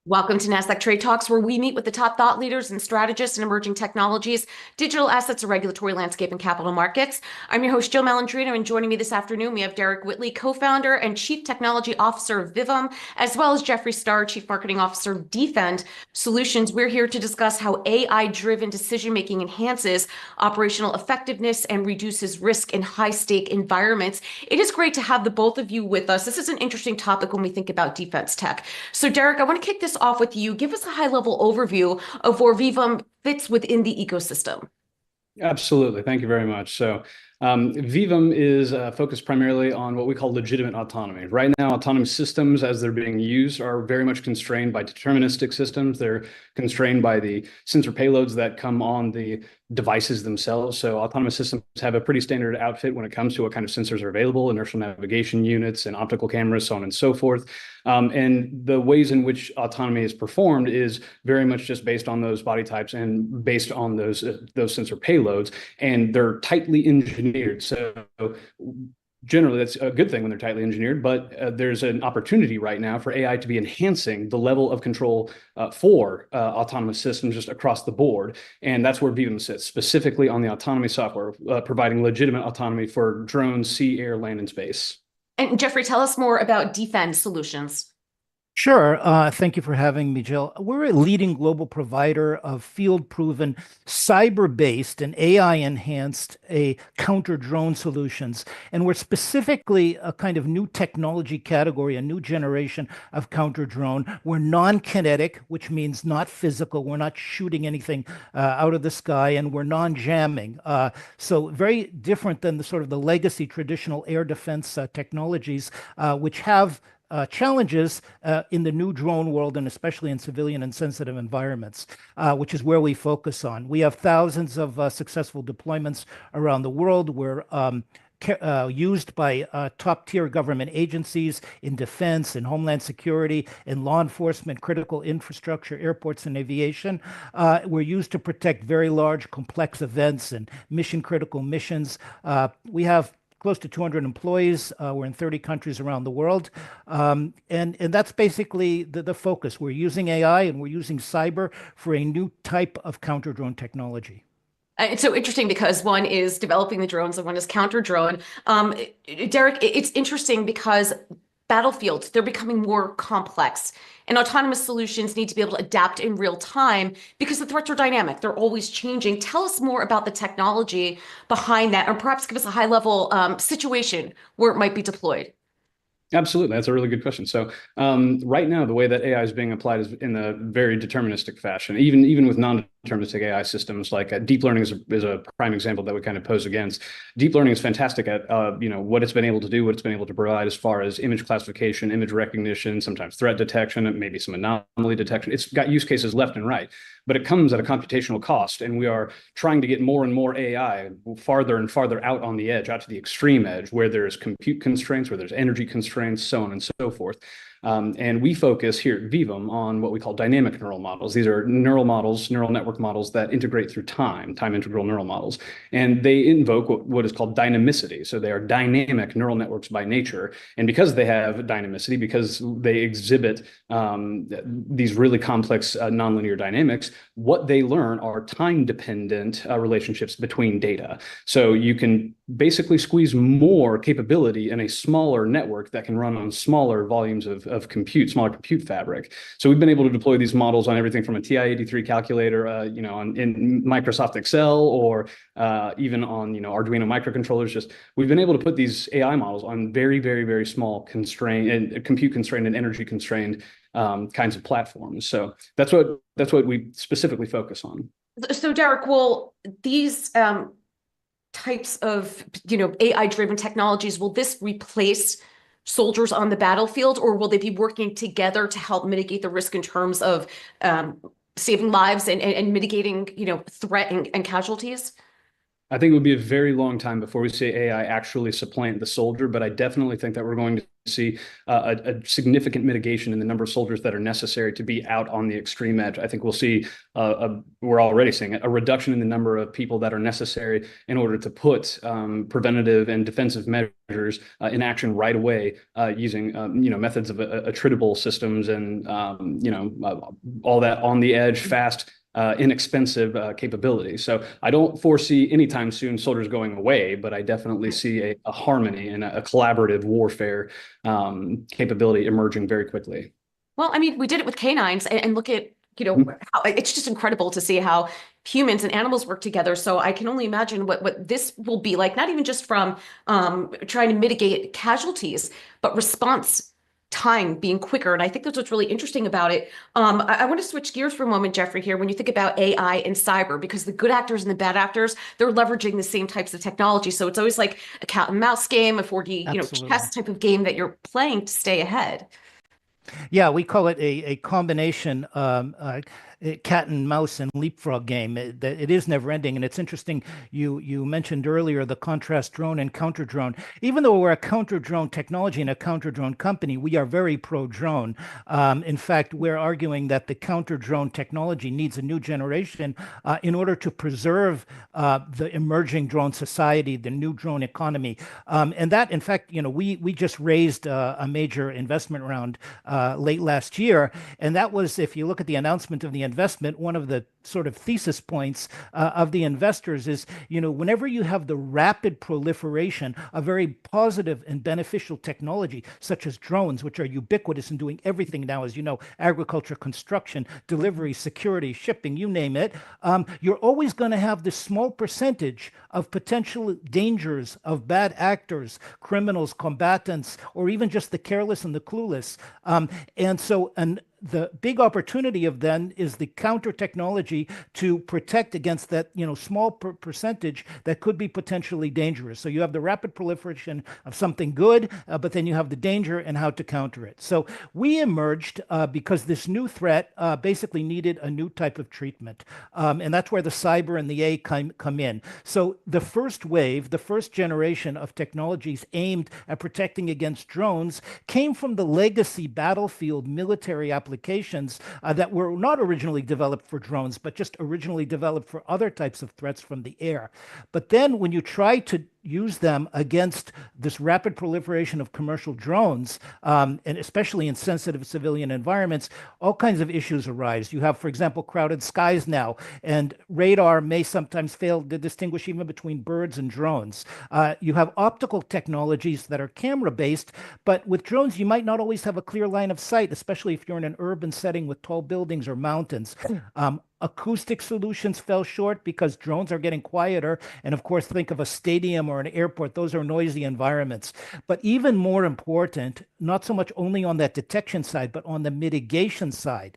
Welcome to Nasdaq Trade Talks, where we meet with the top thought leaders and strategists in emerging technologies, digital assets, and regulatory landscape and capital markets. I'm your host, Jill Malandrino, and joining me this afternoon, we have Derek Whitley, co-founder and chief technology officer of Vivum, as well as Jeffrey Starr, chief marketing officer of D-Fend Solutions. We're here to discuss how AI-driven decision-making enhances operational effectiveness and reduces risk in high-stake environments. It is great to have the both of you with us. This is an interesting topic when we think about defense tech. So, Derek, I want to kick this off with you. Give us a high-level overview of where Vivum fits within the ecosystem. Absolutely. Thank you very much. So Vivum is focused primarily on what we call legitimate autonomy. Right now, autonomous systems, as they're being used, are very much constrained by deterministic systems. They're constrained by the sensor payloads that come on the devices themselves. So autonomous systems have a pretty standard outfit when it comes to what kind of sensors are available: inertial navigation units and optical cameras, so on and so forth. And the ways in which autonomy is performed is very much just based on those body types and based on those sensor payloads, and they're tightly engineered. So generally, that's a good thing when they're tightly engineered, but there's an opportunity right now for AI to be enhancing the level of control for autonomous systems just across the board. And that's where Vivum sits, specifically on the autonomy software, providing legitimate autonomy for drones, sea, air, land, and space. And Jeffrey, tell us more about D-Fend Solutions. Sure. Thank you for having me, Jill. We're a leading global provider of field-proven, cyber-based and AI-enhanced counter-drone solutions. And we're specifically a kind of new technology category, a new generation of counter-drone. We're non-kinetic, which means not physical. We're not shooting anything out of the sky, and we're non-jamming. So very different than the sort of the legacy traditional air defense technologies, which have challenges in the new drone world, and especially in civilian and sensitive environments, which is where we focus on. We have thousands of successful deployments around the world. We're used by top-tier government agencies in defense and homeland security, in law enforcement, critical infrastructure, airports, and aviation. We're used to protect very large, complex events and mission-critical missions. We have close to 200 employees. We're in 30 countries around the world. And that's basically the focus. We're using AI and we're using cyber for a new type of counter-drone technology. It's so interesting because one is developing the drones and one is counter-drone. Derek, it's interesting because battlefields, they're becoming more complex, and autonomous solutions need to be able to adapt in real time because the threats are dynamic. They're always changing. Tell us more about the technology behind that, or perhaps give us a high-level situation where it might be deployed. Absolutely. That's a really good question. So right now, the way that AI is being applied is in a very deterministic fashion, even with non-deterministic AI systems. Like deep learning is a prime example that we kind of pose against. Deep learning is fantastic at what it's been able to do, what it's been able to provide as far as image classification, image recognition, sometimes threat detection, and maybe some anomaly detection. It's got use cases left and right, but it comes at a computational cost. And we are trying to get more and more AI farther and farther out on the edge, out to the extreme edge, where there's compute constraints, where there's energy constraints, so on and so forth. And we focus here at Vivum on what we call dynamic neural models. These are neural models, neural network models that integrate through time integral neural models. And they invoke what is called dynamicity. So they are dynamic neural networks by nature. And because they have dynamicity, because they exhibit these really complex nonlinear dynamics, what they learn are time-dependent relationships between data. So you can basically squeeze more capability in a smaller network that can run on smaller volumes of compute, smaller compute fabric. So we've been able to deploy these models on everything from a TI-83 calculator, in Microsoft Excel, or even on Arduino microcontrollers. We've been able to put these AI models on very, very, very small compute constrained and energy constrained kinds of platforms. So that's what we specifically focus on. So Derek, will these types of AI-driven technologies, will this replace soldiers on the battlefield, or will they be working together to help mitigate the risk in terms of saving lives and mitigating threat and casualties? I think it would be a very long time before we see AI actually supplant the soldier, but I definitely think that we're going to see a significant mitigation in the number of soldiers that are necessary to be out on the extreme edge. I think we'll see, we're already seeing it, a reduction in the number of people that are necessary in order to put preventative and defensive measures in action right away, using methods of attritable systems and all that on the edge, fast, inexpensive capability. So I don't foresee anytime soon soldiers going away, but I definitely see a harmony and a collaborative warfare capability emerging very quickly. Well, I mean, we did it with canines, and look at, how it's just incredible to see how humans and animals work together. So I can only imagine what this will be like, not even just from trying to mitigate casualties, but response time being quicker. And I think that's what's really interesting about it. I want to switch gears for a moment, Jeffrey, here, when you think about AI and cyber, because the good actors and the bad actors, they're leveraging the same types of technology. So it's always like a cat and mouse game, a 4D, chess type of game that you're playing to stay ahead. Yeah, we call it a combination cat and mouse and leapfrog game. It is never ending. And it's interesting, you mentioned earlier the contrast drone and counter drone. Even though we're a counter drone technology and a counter drone company, we are very pro drone. In fact, we're arguing that the counter drone technology needs a new generation in order to preserve the emerging drone society, the new drone economy. And that, in fact, we just raised a major investment round late last year. And that was, if you look at the announcement of the investment, one of the sort of thesis points of the investors is, whenever you have the rapid proliferation of very positive and beneficial technology, such as drones, which are ubiquitous in doing everything now, as you know, agriculture, construction, delivery, security, shipping, you name it, you're always going to have this small percentage of potential dangers of bad actors, criminals, combatants, or even just the careless and the clueless. And the big opportunity of then is the counter technology to protect against that, small percentage that could be potentially dangerous. So you have the rapid proliferation of something good, but then you have the danger and how to counter it. So we emerged because this new threat basically needed a new type of treatment. And that's where the cyber and the AI come in. So the first wave, the first generation of technologies aimed at protecting against drones came from the legacy battlefield military applications that were not originally developed for drones, but just originally developed for other types of threats from the air. But then when you try to use them against this rapid proliferation of commercial drones, and especially in sensitive civilian environments, all kinds of issues arise. You have, for example, crowded skies now, and radar may sometimes fail to distinguish even between birds and drones. You have optical technologies that are camera-based, but with drones, you might not always have a clear line of sight, especially if you're in an urban setting with tall buildings or mountains. Acoustic solutions fell short because drones are getting quieter. And of course, think of a stadium or an airport. Those are noisy environments. But even more important, not so much only on that detection side, but on the mitigation side.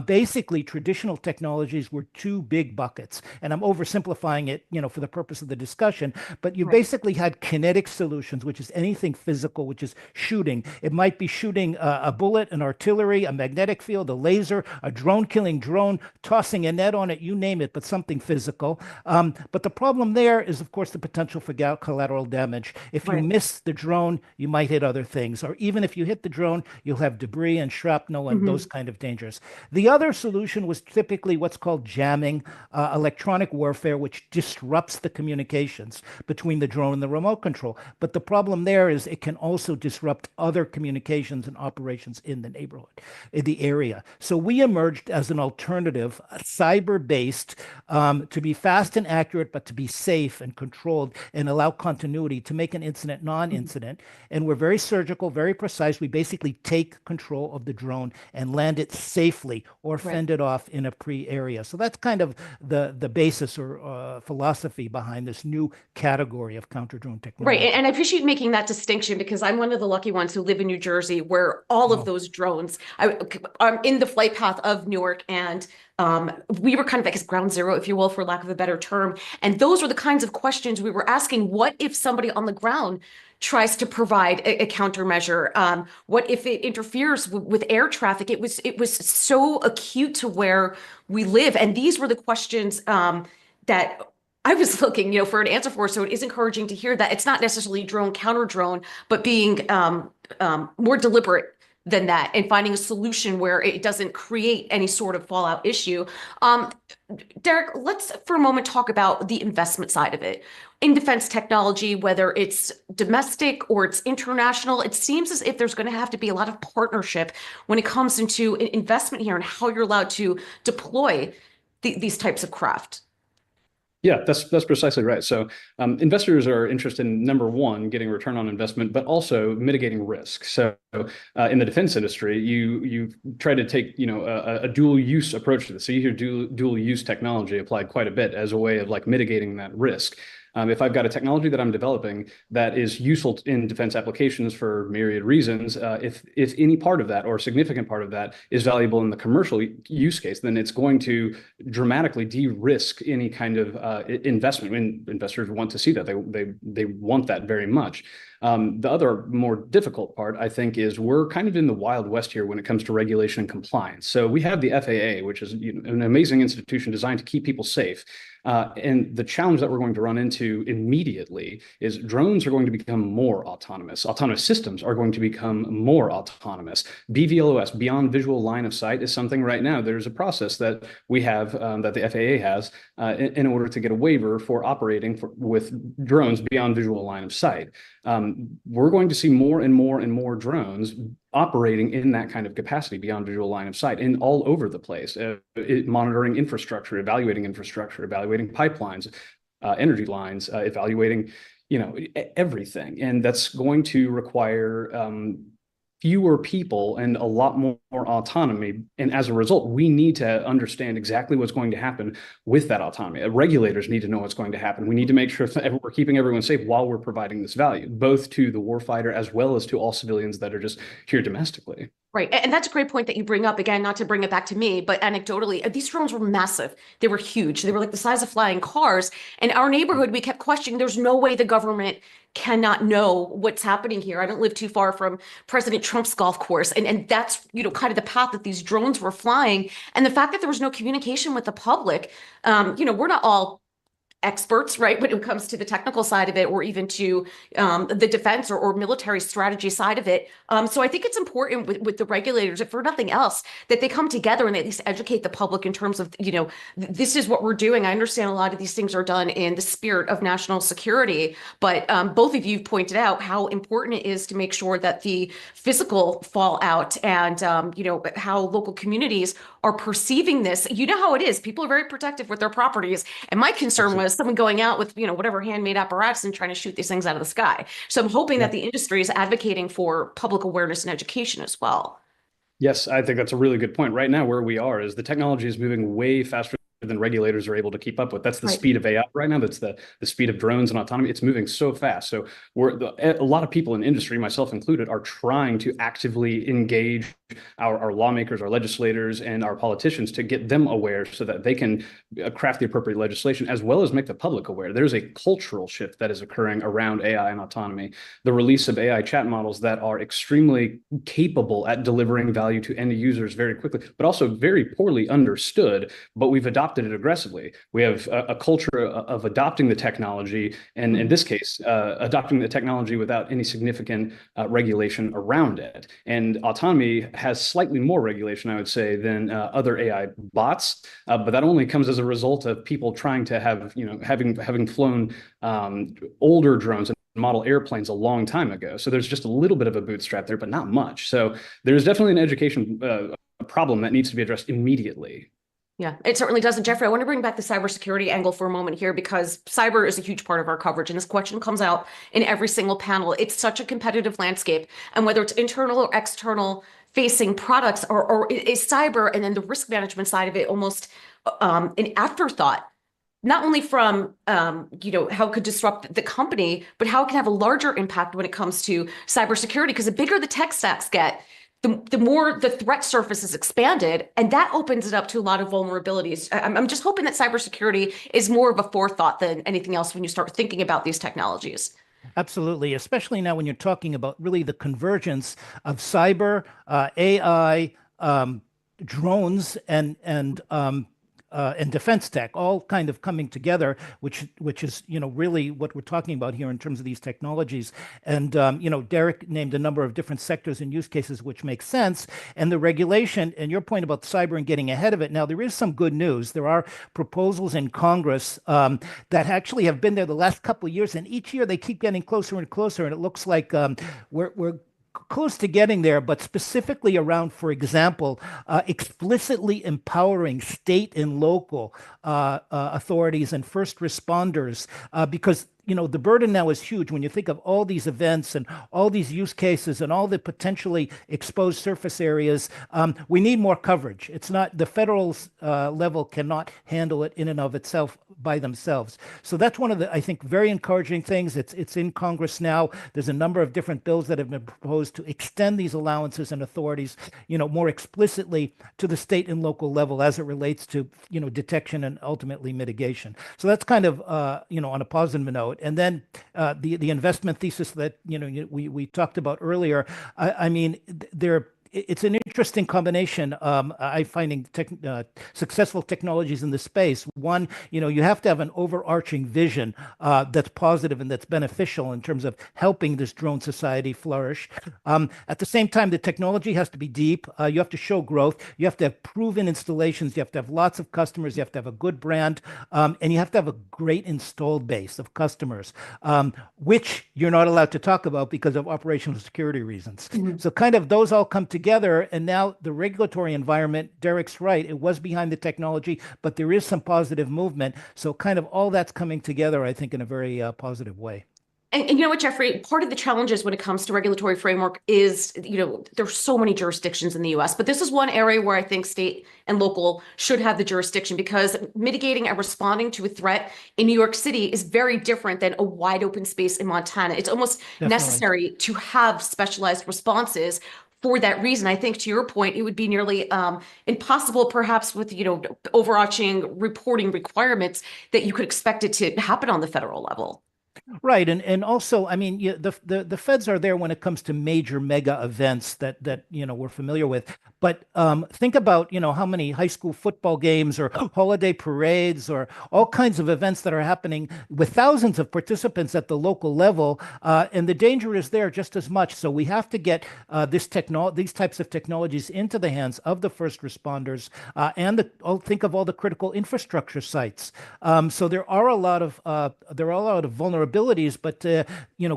Basically, traditional technologies were two big buckets. And I'm oversimplifying it, for the purpose of the discussion. But you basically had kinetic solutions, which is anything physical, which is shooting. It might be shooting a bullet, an artillery, a magnetic field, a laser, a drone killing drone, tossing a net on it, you name it, but something physical. But the problem there is, of course, the potential for collateral damage. If you miss the drone, you might hit other things. Or even if you hit the drone, you'll have debris and shrapnel and those kind of dangers. The other solution was typically what's called jamming, electronic warfare, which disrupts the communications between the drone and the remote control. But the problem there is it can also disrupt other communications and operations in the neighborhood, in the area. So we emerged as an alternative, cyber-based, to be fast and accurate, but to be safe and controlled and allow continuity to make an incident non-incident. And we're very surgical, very precise. We basically take control of the drone and land it safely or fend it off in a pre-area. So that's kind of the basis or philosophy behind this new category of counter-drone technology. Right. And I appreciate making that distinction because I'm one of the lucky ones who live in New Jersey where all of those drones, I'm in the flight path of Newark, and we were kind of, I guess, ground zero, if you will, for lack of a better term. And those were the kinds of questions we were asking. What if somebody on the ground tries to provide a countermeasure? What if it interferes with air traffic? It was so acute to where we live. And these were the questions that I was looking, for an answer for, so it is encouraging to hear that it's not necessarily drone counter drone, but being more deliberate than that and finding a solution where it doesn't create any sort of fallout issue. Um, Derek, let's for a moment talk about the investment side of it. In defense technology, whether it's domestic or it's international, it seems as if there's going to have to be a lot of partnership when it comes into investment here and how you're allowed to deploy these types of craft. Yeah, that's precisely right. So investors are interested in, number one, getting return on investment, but also mitigating risk. So in the defense industry, you try to take a dual use approach to this. So you hear dual use technology applied quite a bit as a way of like mitigating that risk. If I've got a technology that I'm developing that is useful in defense applications for myriad reasons, if any part of that or a significant part of that is valuable in the commercial use case, then it's going to dramatically de-risk any kind of investment. And investors want to see that. They want that very much. The other more difficult part, I think, is we're kind of in the Wild West here when it comes to regulation and compliance. So we have the FAA, which is an amazing institution designed to keep people safe. And the challenge that we're going to run into immediately is drones are going to become more autonomous. Autonomous systems are going to become more autonomous. BVLOS, beyond visual line of sight, is something right now. There's a process that we have, that the FAA has, in order to get a waiver for operating with drones beyond visual line of sight. We're going to see more and more and more drones operating in that kind of capacity beyond visual line of sight and all over the place, monitoring infrastructure, evaluating pipelines, energy lines, evaluating, everything. And that's going to require fewer people and a lot more autonomy. And as a result, we need to understand exactly what's going to happen with that autonomy. Regulators need to know what's going to happen. We need to make sure that we're keeping everyone safe while we're providing this value, both to the warfighter as well as to all civilians that are just here domestically. Right. And that's a great point that you bring up. Again, not to bring it back to me, but anecdotally, these drones were massive. They were huge. They were like the size of flying cars. In our neighborhood, we kept questioning, there's no way the government cannot know what's happening here. I don't live too far from President Trump's golf course. And that's, kind of the path that these drones were flying. And the fact that there was no communication with the public, we're not all experts, right, when it comes to the technical side of it, or even to the defense or military strategy side of it. So I think it's important with the regulators, if for nothing else, that they come together and they at least educate the public in terms of, this is what we're doing. I understand a lot of these things are done in the spirit of national security, but both of you pointed out how important it is to make sure that the physical fallout and, how local communities are perceiving this. You know how it is. People are very protective with their properties. And my concern was someone going out with, whatever handmade apparatus and trying to shoot these things out of the sky. So I'm hoping that the industry is advocating for public awareness and education as well. Yes, I think that's a really good point. Right now, where we are is the technology is moving way faster than regulators are able to keep up with. That's the speed of AI right now. That's the speed of drones and autonomy. It's moving so fast. So a lot of people in industry, myself included, are trying to actively engage our lawmakers, our legislators, and our politicians to get them aware so that they can craft the appropriate legislation as well as make the public aware. There's a cultural shift that is occurring around AI and autonomy. The release of AI chat models that are extremely capable at delivering value to end users very quickly, but also very poorly understood, but we've adopted it aggressively. We have a culture of adopting the technology, and in this case, adopting the technology without any significant regulation around it. And autonomy has slightly more regulation, I would say, than other AI bots, but that only comes as a result of people trying to have, having flown older drones and model airplanes a long time ago. So there's just a little bit of a bootstrap there, but not much. So there's definitely an education problem that needs to be addressed immediately. Yeah, it certainly does. And Jeffrey, I want to bring back the cybersecurity angle for a moment here, because cyber is a huge part of our coverage. And this question comes out in every single panel. It's such a competitive landscape. And whether it's internal or external facing products, or is cyber and then the risk management side of it almost an afterthought, not only from, how it could disrupt the company, but how it can have a larger impact when it comes to cybersecurity. Because the bigger the tech stacks get, the more the threat surface is expanded, and that opens it up to a lot of vulnerabilities. I'm just hoping that cybersecurity is more of a forethought than anything else when you start thinking about these technologies. Absolutely, especially now when you're talking about really the convergence of cyber, AI, drones, and and defense tech, all kind of coming together, which is really what we're talking about here in terms of these technologies. And Derek named a number of different sectors and use cases, which makes sense. And the regulation, and your point about cyber and getting ahead of it. Now, there is some good news. There are proposals in Congress that actually have been there the last couple of years, and each year they keep getting closer and closer. And it looks like we're close to getting there, but specifically around, for example, explicitly empowering state and local authorities and first responders, because the burden now is huge when you think of all these events and all these use cases and all the potentially exposed surface areas. We need more coverage. It's not the federal level cannot handle it in and of itself by themselves. So that's one of the, I think, very encouraging things. It's in Congress now. There's a number of different bills that have been proposed to extend these allowances and authorities, more explicitly to the state and local level as it relates to, detection and ultimately mitigation. So that's kind of, on a positive note. And then the investment thesis that we talked about earlier. I mean, it's an interesting combination. I'm finding successful technologies in the space. One, you have to have an overarching vision that's positive and that's beneficial in terms of helping this drone society flourish. At the same time, the technology has to be deep. You have to show growth. You have to have proven installations. You have to have lots of customers. You have to have a good brand, and you have to have a great installed base of customers, which you're not allowed to talk about because of operational security reasons. Mm-hmm. So kind of those all come together, and now the regulatory environment, Derek's right, it was behind the technology, but there is some positive movement. So kind of all that's coming together, I think, in a very positive way. And you know what, Jeffrey, part of the challenges when it comes to regulatory framework is, there's so many jurisdictions in the US, but this is one area where I think state and local should have the jurisdiction, because mitigating and responding to a threat in New York City is very different than a wide open space in Montana. It's almost necessary to have specialized responses. For that reason, I think, to your point, it would be nearly impossible, perhaps with overarching reporting requirements, that you could expect it to happen on the federal level. Right, and also, I mean, the feds are there when it comes to major mega events that we're familiar with. But think about how many high school football games or holiday parades or all kinds of events that are happening with thousands of participants at the local level, and the danger is there just as much. So we have to get these types of technologies into the hands of the first responders, and think of all the critical infrastructure sites. So there are a lot of vulnerabilities, but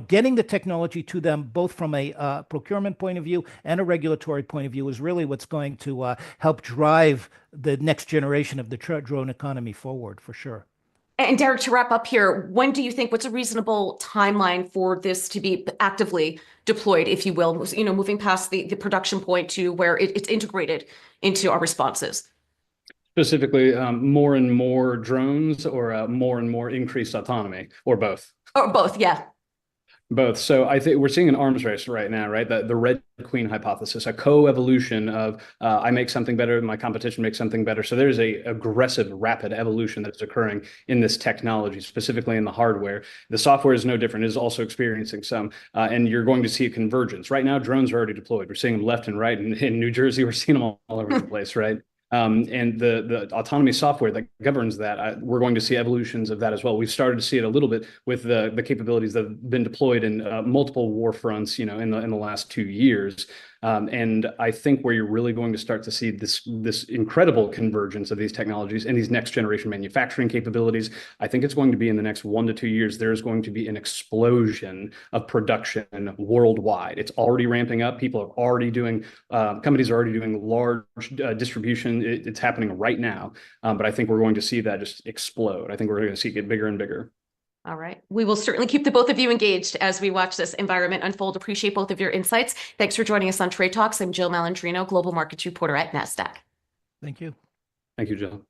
getting the technology to them, both from a procurement point of view and a regulatory point of view, is really what's going to help drive the next generation of the drone economy forward, for sure. And Derek, to wrap up here, when do you think, what's a reasonable timeline for this to be actively deployed, if you will, moving past the production point to where it's integrated into our responses? Specifically, more and more drones, or more and more increased autonomy, or both? Or both, yeah. Both. So I think we're seeing an arms race right now, right? The Red Queen hypothesis, a co-evolution of I make something better, my competition makes something better. So there's a aggressive, rapid evolution that's occurring in this technology, specifically in the hardware. The software is no different. It is also experiencing some, and you're going to see a convergence. Right now, drones are already deployed. We're seeing them left and right. In New Jersey, we're seeing them all over the place, right? And the autonomy software that governs that, we're going to see evolutions of that as well. We've started to see it a little bit with the capabilities that have been deployed in multiple war fronts, in the last 2 years. And I think where you're really going to start to see this incredible convergence of these technologies and these next generation manufacturing capabilities, I think it's going to be in the next 1 to 2 years. There's going to be an explosion of production worldwide. It's already ramping up. People are already doing, companies are already doing large distribution. It's happening right now. But I think we're going to see that just explode. I think we're going to see it get bigger and bigger. All right. We will certainly keep the both of you engaged as we watch this environment unfold. Appreciate both of your insights. Thanks for joining us on Trade Talks. I'm Jill Malandrino, Global Markets Reporter at Nasdaq. Thank you. Thank you, Jill.